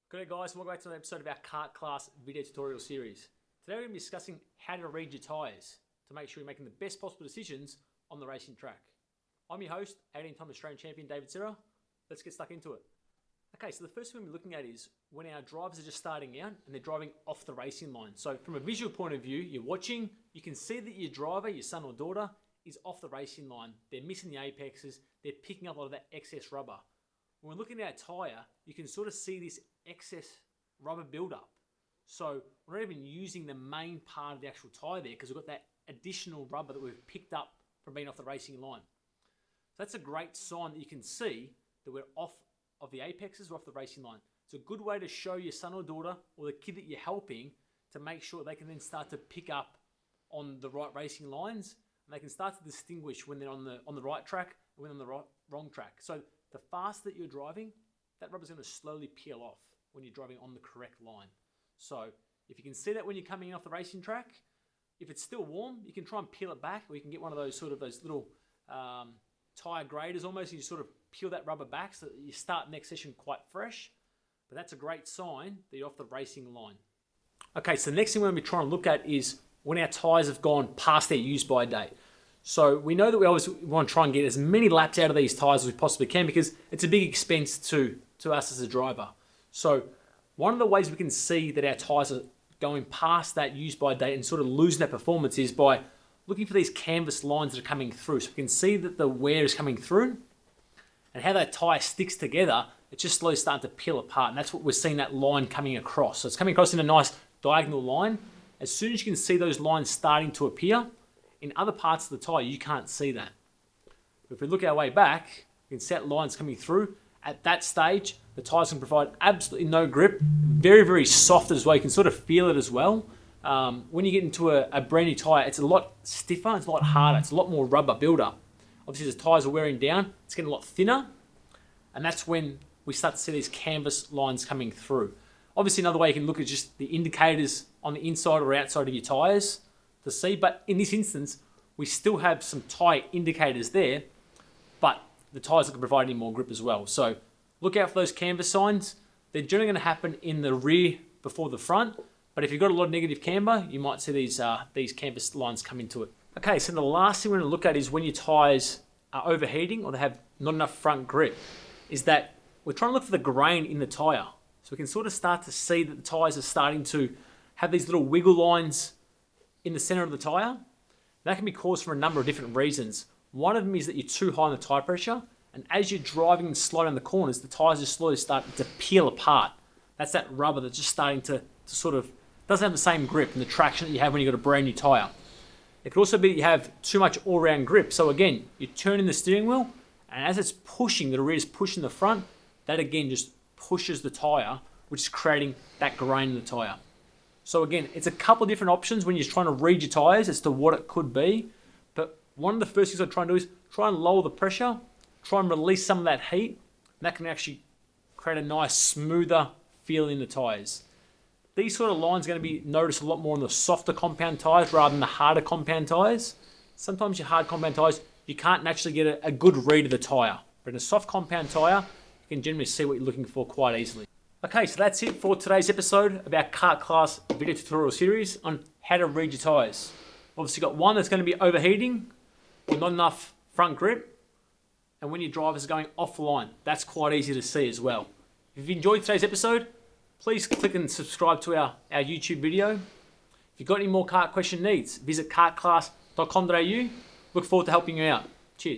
Good day guys, and welcome back to another episode of our Kart class video tutorial series. Today we're going to be discussing how to read your tyres to make sure you're making the best possible decisions on the racing track. I'm your host, 18-time Australian champion David Serra. Let's get stuck into it. Okay, so the first thing we're looking at is when our drivers are just starting out and they're driving off the racing line. So from a visual point of view, you're watching, you can see that your driver, your son or daughter, is off the racing line. They're missing the apexes, they're picking up a lot of that excess rubber. When we're looking at our tyre, you can sort of see this excess rubber buildup. So we're not even using the main part of the actual tyre there because we've got that additional rubber that we've picked up from being off the racing line. So that's a great sign that you can see that we're off of the apexes, we're off the racing line. It's a good way to show your son or daughter or the kid that you're helping to make sure they can then start to pick up on the right racing lines, and they can start to distinguish when they're on the right track and when they're on the wrong track. So the faster that you're driving, that rubber's going to slowly peel off when you're driving on the correct line. So if you can see that when you're coming in off the racing track, if it's still warm, you can try and peel it back, or you can get one of those little tyre graders almost, and you sort of peel that rubber back so that you start next session quite fresh. But that's a great sign that you're off the racing line. Okay, so the next thing we're going to be trying to look at is when our tyres have gone past their use by date. So we know that we always want to try and get as many laps out of these tyres as we possibly can because it's a big expense to us as a driver. So one of the ways we can see that our tyres are going past that use by date and sort of losing that performance is by looking for these canvas lines that are coming through. So we can see that the wear is coming through and how that tyre sticks together, it's just slowly starting to peel apart. And that's what we're seeing, that line coming across. So it's coming across in a nice diagonal line. As soon as you can see those lines starting to appear, in other parts of the tyre, you can't see that. But if we look our way back, we can see that lines coming through. At that stage, the tyres can provide absolutely no grip. Very, very soft as well. You can sort of feel it as well. When you get into a brand new tyre, it's a lot stiffer, it's a lot harder, it's a lot more rubber buildup. Obviously, as tyres are wearing down, it's getting a lot thinner. And that's when we start to see these canvas lines coming through. Obviously, another way you can look at just the indicators on the inside or outside of your tyres to see, but in this instance, we still have some tyre indicators there, but the tyres can provide any more grip as well. So look out for those canvas signs. They're generally going to happen in the rear before the front, but if you've got a lot of negative camber, you might see these canvas lines come into it. Okay, so the last thing we're going to look at is when your tyres are overheating or they have not enough front grip, is that we're trying to look for the grain in the tyre. So we can sort of start to see that the tyres are starting to have these little wiggle lines in the center of the tyre. That can be caused for a number of different reasons. One of them is that you're too high on the tyre pressure, and as you're driving and slowing down the corners, the tyres are slowly starting to peel apart. That's that rubber that's just starting to sort of, doesn't have the same grip and the traction that you have when you've got a brand new tyre. It could also be that you have too much all-round grip. So again, you're turning the steering wheel, and as it's pushing, the rear is pushing the front, that again just pushes the tyre, which is creating that grain in the tyre. So again, it's a couple of different options when you're trying to read your tyres as to what it could be. But one of the first things I try and do is try and lower the pressure, try and release some of that heat, and that can actually create a nice, smoother feel in the tyres. These sort of lines are going to be noticed a lot more on the softer compound tyres rather than the harder compound tyres. Sometimes your hard compound tyres, you can't naturally get a good read of the tyre. But in a soft compound tyre, you can generally see what you're looking for quite easily. Okay, so that's it for today's episode of our Kart Class video tutorial series on how to read your tyres. Obviously got one that's going to be overheating, with not enough front grip, and when your driver's going offline. That's quite easy to see as well. If you enjoyed today's episode, please click and subscribe to our YouTube video. If you've got any more kart question needs, visit kartclass.com.au. Look forward to helping you out.